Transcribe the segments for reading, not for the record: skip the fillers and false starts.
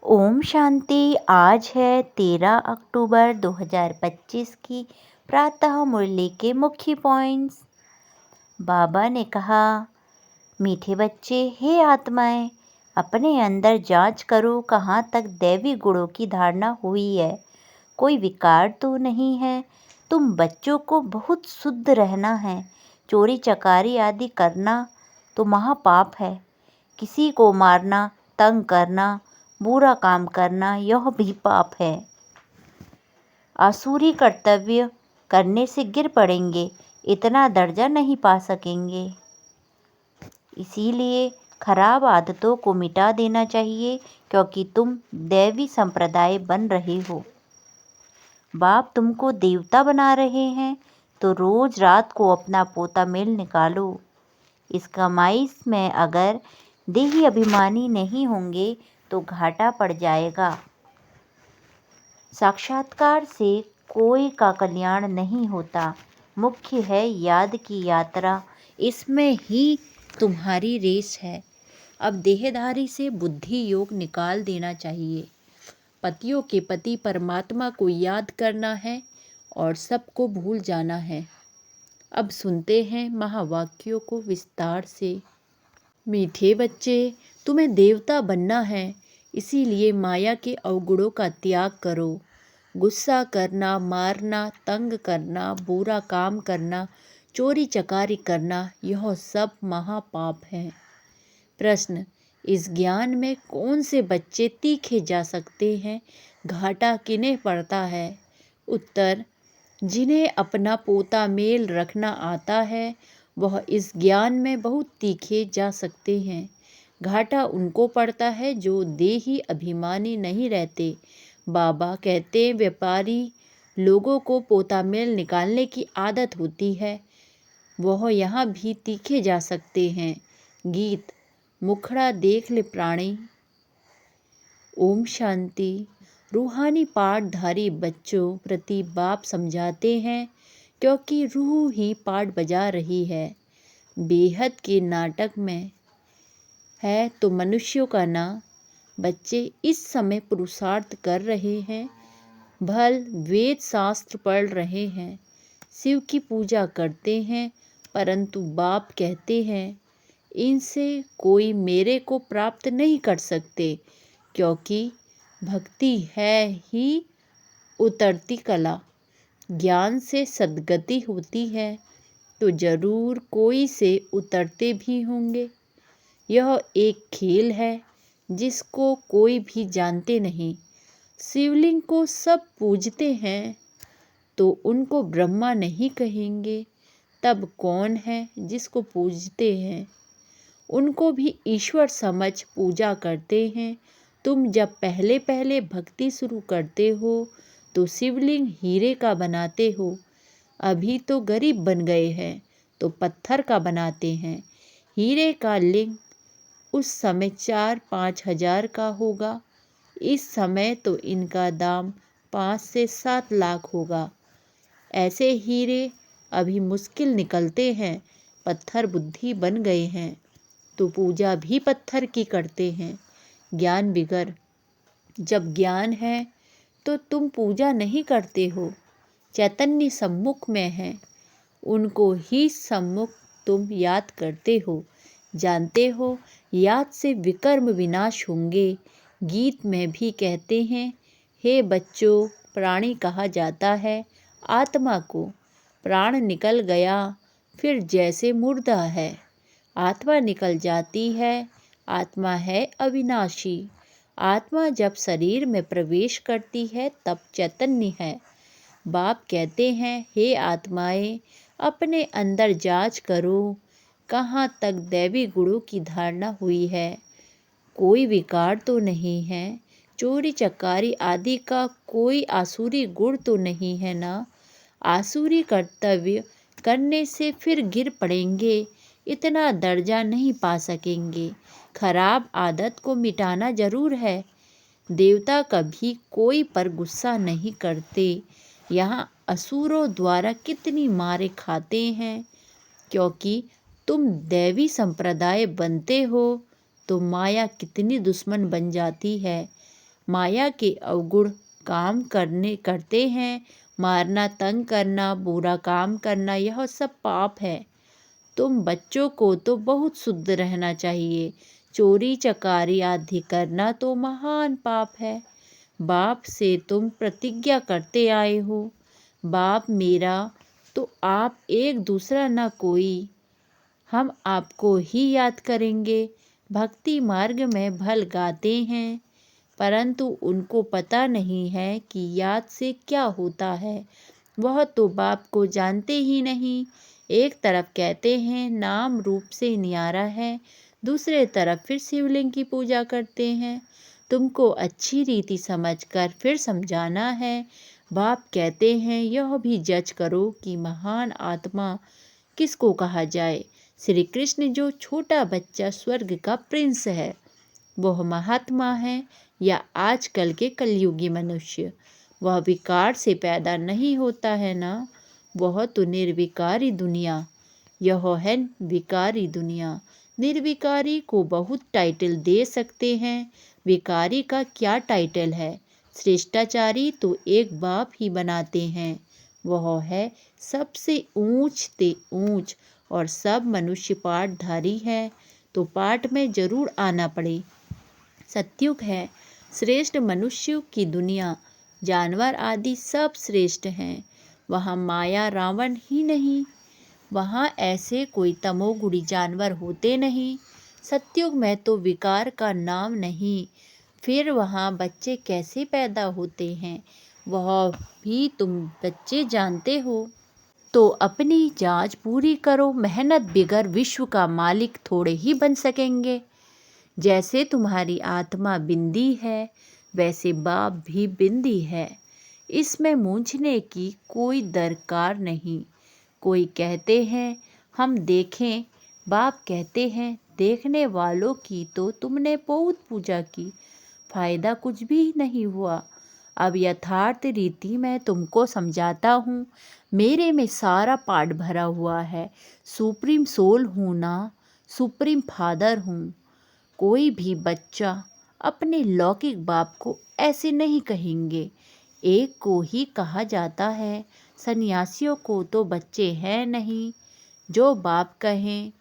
ओम शांति। आज है 13 अक्टूबर 2025 की प्रातः मुरली के मुख्य पॉइंट्स। बाबा ने कहा, मीठे बच्चे, हे आत्माएं, अपने अंदर जांच करो कहाँ तक दैवी गुणों की धारणा हुई है। कोई विकार तो नहीं है। तुम बच्चों को बहुत शुद्ध रहना है। चोरी चकारी आदि करना तो महापाप है। किसी को मारना, तंग करना, बुरा काम करना, यह भी पाप है। आसुरी कर्तव्य करने से गिर पड़ेंगे, इतना दर्जा नहीं पा सकेंगे। इसीलिए खराब आदतों को मिटा देना चाहिए, क्योंकि तुम दैवी संप्रदाय बन रहे हो। बाप तुमको देवता बना रहे हैं, तो रोज रात को अपना पोता मेल निकालो। इस कमाई में अगर देही अभिमानी नहीं होंगे तो घाटा पड़ जाएगा। साक्षात्कार से कोई का कल्याण नहीं होता। मुख्य है याद की यात्रा, इसमें ही तुम्हारी रेस है। अब देहधारी से बुद्धि योग निकाल देना चाहिए। पतियों के पति परमात्मा को याद करना है और सबको भूल जाना है। अब सुनते हैं महावाक्यों को विस्तार से। मीठे बच्चे, तुम्हें देवता बनना है, इसीलिए माया के अवगुणों का त्याग करो। गुस्सा करना, मारना, तंग करना, बुरा काम करना, चोरी चकारी करना, यह सब महापाप है। प्रश्न, इस ज्ञान में कौन से बच्चे तीखे जा सकते हैं? घाटा किन्हें पड़ता है? उत्तर, जिन्हें अपना पोता मेल रखना आता है, वह इस ज्ञान में बहुत तीखे जा सकते हैं। घाटा उनको पड़ता है जो देही अभिमानी नहीं रहते। बाबा कहते, व्यापारी लोगों को पोता मेल निकालने की आदत होती है, वह यहाँ भी तीखे जा सकते हैं। गीत, मुखड़ा देख ले प्राणी। ओम शांति। रूहानी पाठधारी बच्चों प्रति बाप समझाते हैं, क्योंकि रूह ही पाठ बजा रही है। बेहद के नाटक में है तो मनुष्यों का ना। बच्चे इस समय पुरुषार्थ कर रहे हैं, भल वेद शास्त्र पढ़ रहे हैं, शिव की पूजा करते हैं, परंतु बाप कहते हैं, इनसे कोई मेरे को प्राप्त नहीं कर सकते, क्योंकि भक्ति है ही उतरती कला। ज्ञान से सद्गति होती है, तो जरूर कोई से उतरते भी होंगे। यह एक खेल है जिसको कोई भी जानते नहीं। शिवलिंग को सब पूजते हैं, तो उनको ब्रह्मा नहीं कहेंगे, तब कौन है जिसको पूजते हैं? उनको भी ईश्वर समझ पूजा करते हैं। तुम जब पहले पहले भक्ति शुरू करते हो तो शिवलिंग हीरे का बनाते हो। अभी तो गरीब बन गए हैं तो पत्थर का बनाते हैं। हीरे का लिंग उस समय 4-5 हजार का होगा। इस समय तो इनका दाम 5 से 7 लाख होगा। ऐसे हीरे अभी मुश्किल निकलते हैं। पत्थर बुद्धि बन गए हैं तो पूजा भी पत्थर की करते हैं। ज्ञान बिगर, जब ज्ञान है तो तुम पूजा नहीं करते हो। चैतन्य सम्मुख में है, उनको ही सम्मुख तुम याद करते हो। जानते हो, याद से विकर्म विनाश होंगे। गीत में भी कहते हैं, हे बच्चों, प्राणी कहा जाता है आत्मा को। प्राण निकल गया फिर जैसे मुर्दा है। आत्मा निकल जाती है। आत्मा है अविनाशी। आत्मा जब शरीर में प्रवेश करती है तब चैतन्य है। बाप कहते हैं, हे आत्माएं, अपने अंदर जांच करो कहाँ तक दैवी गुणों की धारणा हुई है। कोई विकार तो नहीं है। चोरी चकारी आदि का कोई आसुरी गुण तो नहीं है ना। आसुरी कर्तव्य करने से फिर गिर पड़ेंगे, इतना दर्जा नहीं पा सकेंगे। खराब आदत को मिटाना जरूर है। देवता कभी कोई पर गुस्सा नहीं करते। यहाँ असुरों द्वारा कितनी मारे खाते हैं, क्योंकि तुम दैवी संप्रदाय बनते हो तो माया कितनी दुश्मन बन जाती है। माया के अवगुण काम करते हैं। मारना, तंग करना, बुरा काम करना, यह सब पाप है। तुम बच्चों को तो बहुत शुद्ध रहना चाहिए। चोरी चकारी आदि करना तो महान पाप है। बाप से तुम प्रतिज्ञा करते आए हो, बाप मेरा तो आप एक दूसरा न कोई, हम आपको ही याद करेंगे। भक्ति मार्ग में भल गाते हैं, परंतु उनको पता नहीं है कि याद से क्या होता है। वह तो बाप को जानते ही नहीं। एक तरफ कहते हैं नाम रूप से न्यारा है, दूसरे तरफ फिर शिवलिंग की पूजा करते हैं। तुमको अच्छी रीति समझकर फिर समझाना है। बाप कहते हैं यह भी जज करो कि महान आत्मा किसको कहा जाए। श्री कृष्ण जो छोटा बच्चा स्वर्ग का प्रिंस है, वह महात्मा है या आजकल के कलयुगी मनुष्य? वह विकार से पैदा नहीं होता है ना। वह तो निर्विकारी दुनिया, यह है विकारी दुनिया। निर्विकारी को बहुत टाइटल दे सकते हैं, विकारी का क्या टाइटल है। श्रेष्ठाचारी तो एक बाप ही बनाते हैं, वह है सबसे ऊंच ते ऊंच। और सब मनुष्य पाठधारी है तो पाठ में जरूर आना पड़े। सत्युग है श्रेष्ठ मनुष्यों की दुनिया, जानवर आदि सब श्रेष्ठ हैं। वहाँ माया रावण ही नहीं, वहाँ ऐसे कोई तमोगुणी जानवर होते नहीं। सत्युग में तो विकार का नाम नहीं, फिर वहाँ बच्चे कैसे पैदा होते हैं, वह भी तुम बच्चे जानते हो। तो अपनी जांच पूरी करो, मेहनत बिगर विश्व का मालिक थोड़े ही बन सकेंगे। जैसे तुम्हारी आत्मा बिंदी है, वैसे बाप भी बिंदी है। इसमें मूंझने की कोई दरकार नहीं। कोई कहते हैं हम देखें, बाप कहते हैं देखने वालों की तो तुमने बहुत पूजा की, फायदा कुछ भी नहीं हुआ। अब यथार्थ रीति मैं तुमको समझाता हूँ। मेरे में सारा पाठ भरा हुआ है। सुप्रीम सोल हूँ ना, सुप्रीम फादर हूँ। कोई भी बच्चा अपने लौकिक बाप को ऐसे नहीं कहेंगे, एक को ही कहा जाता है। सन्यासियों को तो बच्चे हैं नहीं जो बाप कहें।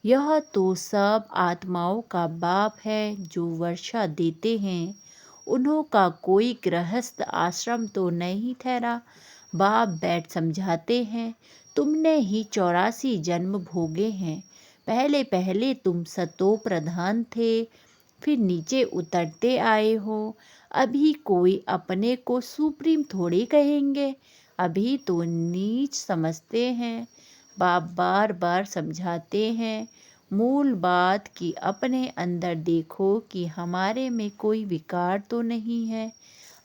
यह तो सब आत्माओं का बाप है जो वर्षा देते हैं। उन्हों का कोई गृहस्थ आश्रम तो नहीं ठहरा। बाप बैठ समझाते हैं, तुमने ही 84 जन्म भोगे हैं। पहले पहले तुम सतो प्रधान थे, फिर नीचे उतरते आए हो। अभी कोई अपने को सुप्रीम थोड़ी कहेंगे, अभी तो नीच समझते हैं। बाप बार बार समझाते हैं, मूल बात कि अपने अंदर देखो कि हमारे में कोई विकार तो नहीं है।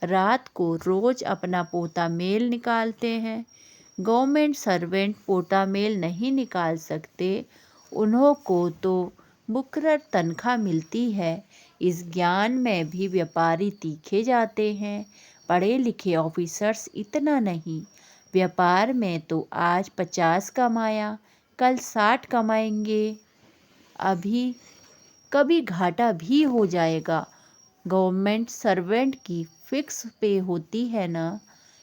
रात को रोज अपना पोता मेल निकालते हैं। गवर्नमेंट सर्वेंट पोता मेल नहीं निकाल सकते, उन्हों को तो मुकर्रर तनख्वाह मिलती है। इस ज्ञान में भी व्यापारी तीखे जाते हैं, पढ़े लिखे ऑफिसर्स इतना नहीं। व्यापार में तो आज 50 कमाया, कल 60 कमाएंगे, अभी कभी घाटा भी हो जाएगा। गवर्नमेंट सर्वेंट की फिक्स पे होती है ना।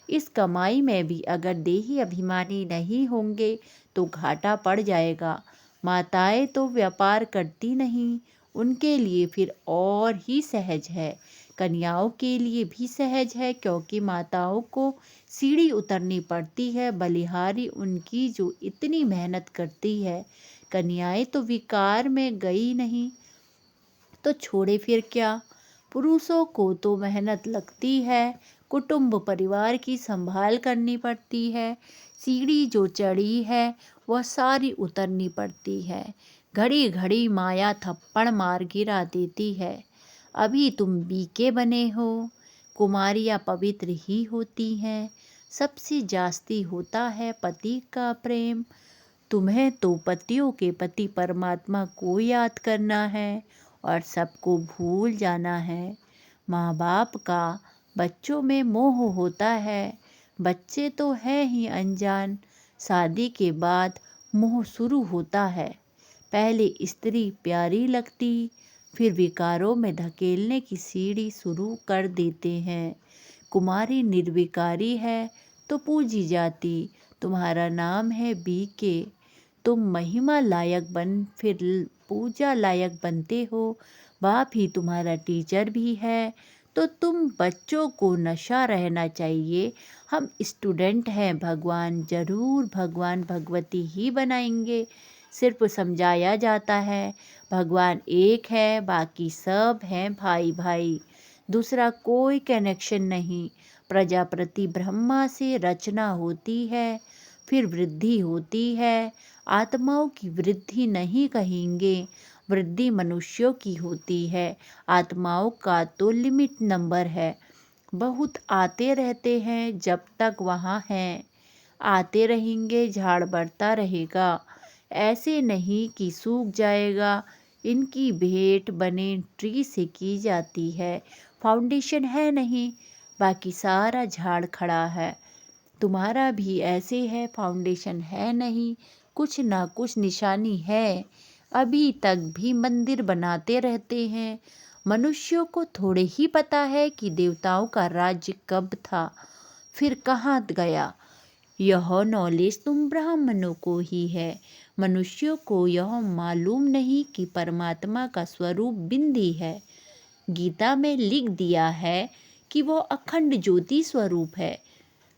इस कमाई में भी अगर देही अभिमानी नहीं होंगे तो घाटा पड़ जाएगा। माताएं तो व्यापार करती नहीं, उनके लिए फिर और ही सहज है। कन्याओं के लिए भी सहज है, क्योंकि माताओं को सीढ़ी उतरनी पड़ती है। बलिहारी उनकी जो इतनी मेहनत करती है। कन्याएं तो विकार में गई नहीं तो छोड़े फिर क्या। पुरुषों को तो मेहनत लगती है, कुटुंब परिवार की संभाल करनी पड़ती है। सीढ़ी जो चढ़ी है वह सारी उतरनी पड़ती है। घड़ी घड़ी माया थप्पड़ मार गिरा देती है। अभी तुम बीके बने हो, कुमारियाँ पवित्र ही होती हैं। सबसे जास्ती होता है पति का प्रेम। तुम्हें तो पतियों के पति परमात्मा को याद करना है और सबको भूल जाना है। माँ बाप का बच्चों में मोह होता है। बच्चे तो हैं ही अनजान, शादी के बाद मोह शुरू होता है। पहले स्त्री प्यारी लगती, फिर विकारों में धकेलने की सीढ़ी शुरू कर देते हैं। कुमारी निर्विकारी है तो पूजी जाती, तुम्हारा नाम है बीके, तुम महिमा लायक बन फिर पूजा लायक बनते हो, बाप ही तुम्हारा टीचर भी है, तो तुम बच्चों को नशा रहना चाहिए। हम स्टूडेंट हैं, भगवान जरूर भगवान भगवती ही बनाएंगे। सिर्फ समझाया जाता है भगवान एक है, बाकी सब हैं भाई भाई, दूसरा कोई कनेक्शन नहीं। प्रजापति ब्रह्मा से रचना होती है, फिर वृद्धि होती है। आत्माओं की वृद्धि नहीं कहेंगे, वृद्धि मनुष्यों की होती है। आत्माओं का तो लिमिट नंबर है, बहुत आते रहते हैं जब तक वहाँ हैं, आते रहेंगे, झाड़ बढ़ता रहेगा, ऐसे नहीं कि सूख जाएगा। इनकी भेंट बने ट्री से की जाती है, फाउंडेशन है नहीं, बाकी सारा झाड़ खड़ा है। तुम्हारा भी ऐसे है, फाउंडेशन है नहीं, कुछ ना कुछ निशानी है। अभी तक भी मंदिर बनाते रहते हैं। मनुष्यों को थोड़े ही पता है कि देवताओं का राज्य कब था, फिर कहाँ गया। यह नॉलेज तुम ब्राह्मणों को ही है, मनुष्यों को यह मालूम नहीं कि परमात्मा का स्वरूप बिंदी है। गीता में लिख दिया है कि वह अखंड ज्योति स्वरूप है।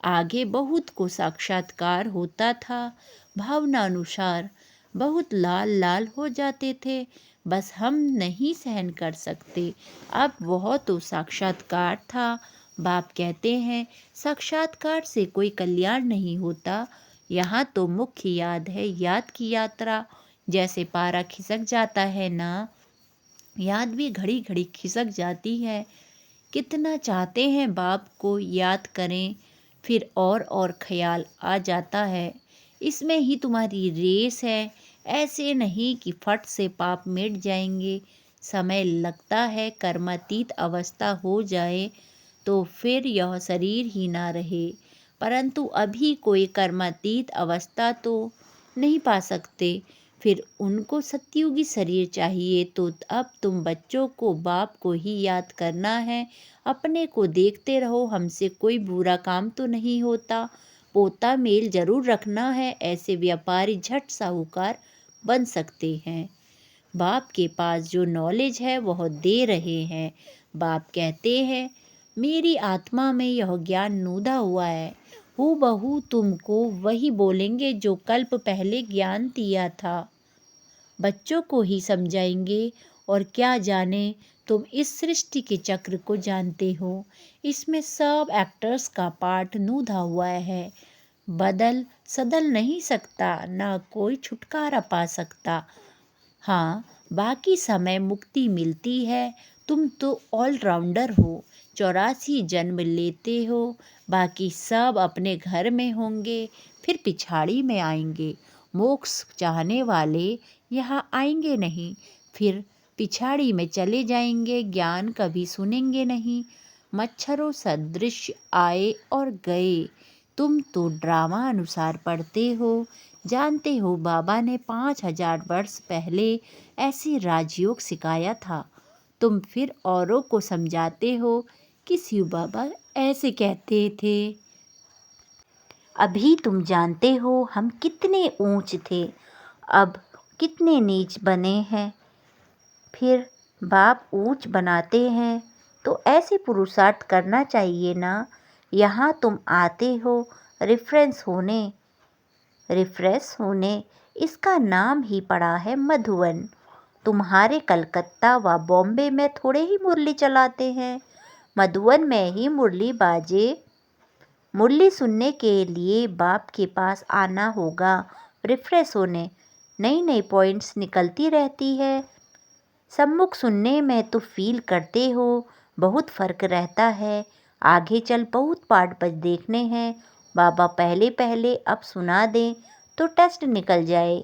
आगे बहुत को साक्षात्कार होता था, भावना अनुसार बहुत लाल लाल हो जाते थे, बस हम नहीं सहन कर सकते। अब वह तो साक्षात्कार था। बाप कहते हैं साक्षात्कार से कोई कल्याण नहीं होता। यहाँ तो मुख्य याद है, याद की यात्रा। जैसे पारा खिसक जाता है ना, याद भी घड़ी घड़ी खिसक जाती है। कितना चाहते हैं बाप को याद करें, फिर और ख्याल आ जाता है। इसमें ही तुम्हारी रेस है, ऐसे नहीं कि फट से पाप मिट जाएंगे। समय लगता है, कर्मातीत अवस्था हो जाए तो फिर यह शरीर ही ना रहे। परंतु अभी कोई कर्मातीत अवस्था तो नहीं पा सकते, फिर उनको सतयुगी शरीर चाहिए। तो अब तुम बच्चों को बाप को ही याद करना है। अपने को देखते रहो, हमसे कोई बुरा काम तो नहीं होता। पोता मेल जरूर रखना है, ऐसे व्यापारी झट साहूकार बन सकते हैं। बाप के पास जो नॉलेज है वह दे रहे हैं। बाप कहते हैं मेरी आत्मा में यह ज्ञान नूदा हुआ है, हूबहू तुमको वही बोलेंगे जो कल्प पहले ज्ञान दिया था। बच्चों को ही समझाएंगे। और क्या जाने, तुम इस सृष्टि के चक्र को जानते हो, इसमें सब एक्टर्स का पार्ट नूधा हुआ है। बदल सदल नहीं सकता, ना कोई छुटकारा पा सकता। हाँ, बाकी समय मुक्ति मिलती है। तुम तो ऑलराउंडर हो, 84 जन्म लेते हो, बाकी सब अपने घर में होंगे, फिर पिछाड़ी में आएंगे। मोक्ष चाहने वाले यहाँ आएंगे नहीं, फिर पिछाड़ी में चले जाएंगे, ज्ञान कभी सुनेंगे नहीं। मच्छरों सदृश आए और गए। तुम तो ड्रामा अनुसार पढ़ते हो, जानते हो बाबा ने 5000 वर्ष पहले ऐसी राजयोग सिखाया था। तुम फिर औरों को समझाते हो कि शिव बाबा ऐसे कहते थे। अभी तुम जानते हो हम कितने ऊंच थे, अब कितने नीच बने हैं। फिर बाप ऊंच बनाते हैं तो ऐसे पुरुषार्थ करना चाहिए ना। यहाँ तुम आते हो रिफ्रेश होने, इसका नाम ही पड़ा है मधुवन। तुम्हारे कलकत्ता व बॉम्बे में थोड़े ही मुरली चलाते हैं, मधुवन में ही मुरली बाजे। मुरली सुनने के लिए बाप के पास आना होगा, रिफ्रेश होने। नई नई पॉइंट्स निकलती रहती है। सम्मुख सुनने में तो फील करते हो, बहुत फ़र्क रहता है। आगे चल बहुत पार्ट बच देखने हैं। बाबा पहले पहले अब सुना दें तो टेस्ट निकल जाए।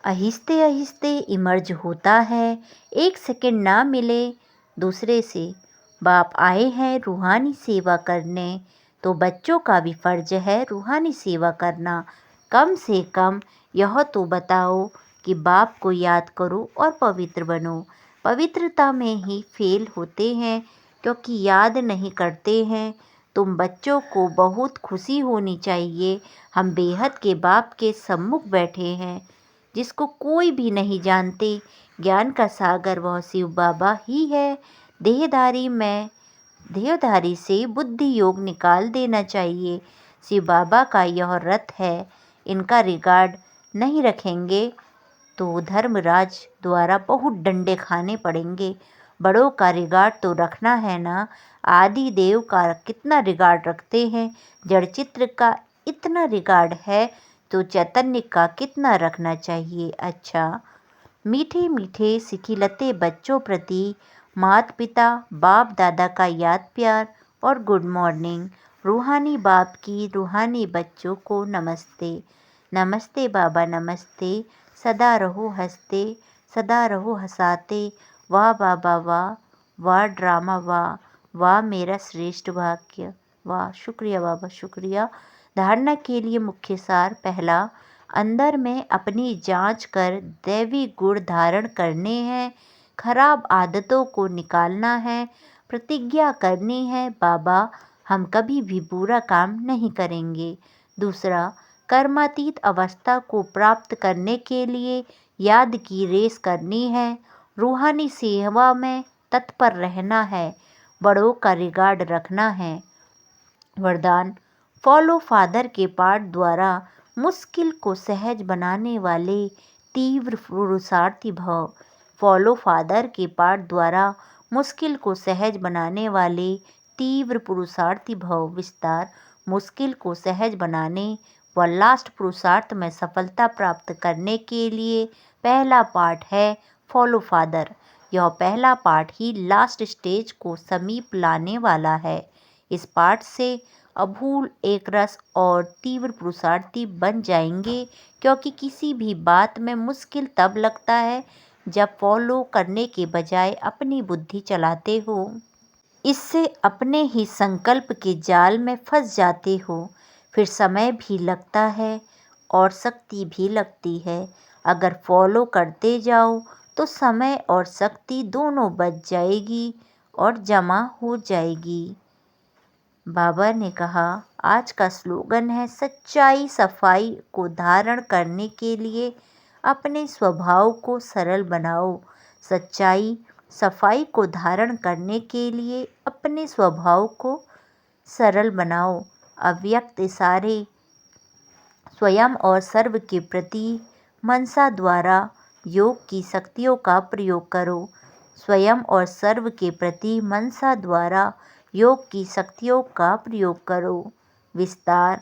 आहिस्ते आहिस्ते इमर्ज होता है, एक सेकंड ना मिले दूसरे से। बाप आए हैं रूहानी सेवा करने, तो बच्चों का भी फ़र्ज है रूहानी सेवा करना। कम से कम यह तो बताओ कि बाप को याद करो और पवित्र बनो। पवित्रता में ही फेल होते हैं क्योंकि याद नहीं करते हैं। तुम बच्चों को बहुत खुशी होनी चाहिए। हम बेहद के बाप के सम्मुख बैठे हैं, जिसको कोई भी नहीं जानते। ज्ञान का सागर वह शिव बाबा ही है। देहधारी से बुद्धि योग निकाल देना चाहिए। शिव बाबा का यह रथ है, इनका रिगार्ड नहीं रखेंगे तो धर्मराज द्वारा बहुत डंडे खाने पड़ेंगे। बड़ों का रिगार्ड तो रखना है ना। आदि देव का कितना रिगार्ड रखते हैं, जड़ चित्र का इतना रिगार्ड है तो चैतन्य का कितना रखना चाहिए। अच्छा, मीठे मीठे सिखिलते बच्चों प्रति माता पिता बाप दादा का याद प्यार और गुड मॉर्निंग। रूहानी बाप की रूहानी बच्चों को नमस्ते। नमस्ते बाबा नमस्ते। सदा रहो हंसते, सदा रहो हंसाते। वाह बाबा वाह, वाह ड्रामा वाह, वाह मेरा श्रेष्ठ भाग्य वाह। शुक्रिया बाबा शुक्रिया। धारणा के लिए मुख्य सार। पहला, अंदर में अपनी जांच कर दैवी गुण धारण करने हैं। खराब आदतों को निकालना है। प्रतिज्ञा करनी है, बाबा हम कभी भी बुरा काम नहीं करेंगे। दूसरा, कर्मातीत अवस्था को प्राप्त करने के लिए याद की रेस करनी है। रूहानी सेवा में तत्पर रहना है। बड़ों का रिगार्ड रखना है। वरदान, फॉलो फादर के पाठ द्वारा मुश्किल को सहज बनाने वाले तीव्र पुरुषार्थी भव। फॉलो फादर के पाठ द्वारा मुश्किल को सहज बनाने वाले तीव्र पुरुषार्थी भव। विस्तार, मुश्किल को सहज बनाने व लास्ट पुरुषार्थ में सफलता प्राप्त करने के लिए पहला पाठ है फॉलो फादर। यह पहला पाठ ही लास्ट स्टेज को समीप लाने वाला है। इस पाठ से अभूल एक रस और तीव्र पुरुषार्थी बन जाएंगे, क्योंकि किसी भी बात में मुश्किल तब लगता है जब फॉलो करने के बजाय अपनी बुद्धि चलाते हो। इससे अपने ही संकल्प के जाल में फंस जाते हो। फिर समय भी लगता है और शक्ति भी लगती है। अगर फॉलो करते जाओ तो समय और शक्ति दोनों बच जाएगी और जमा हो जाएगी। बाबा ने कहा, आज का स्लोगन है, सच्चाई सफाई को धारण करने के लिए अपने स्वभाव को सरल बनाओ। सच्चाई सफाई को धारण करने के लिए अपने स्वभाव को सरल बनाओ। अव्यक्त इशारे स्वयं और सर्व के प्रति मनसा द्वारा योग की शक्तियों का प्रयोग करो। स्वयं और सर्व के प्रति मनसा द्वारा योग की शक्तियों का प्रयोग करो। विस्तार,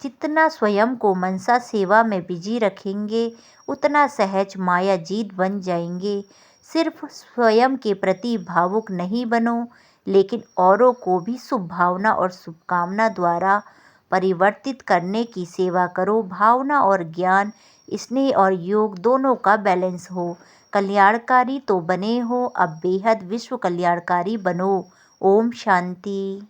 जितना स्वयं को मनसा सेवा में बिजी रखेंगे उतना सहज माया जीत बन जाएंगे। सिर्फ स्वयं के प्रति भावुक नहीं बनो, लेकिन औरों को भी शुभ भावना और शुभकामना द्वारा परिवर्तित करने की सेवा करो। भावना और ज्ञान, स्नेह और योग दोनों का बैलेंस हो। कल्याणकारी तो बने हो, अब बेहद विश्व कल्याणकारी बनो। ओम शांति।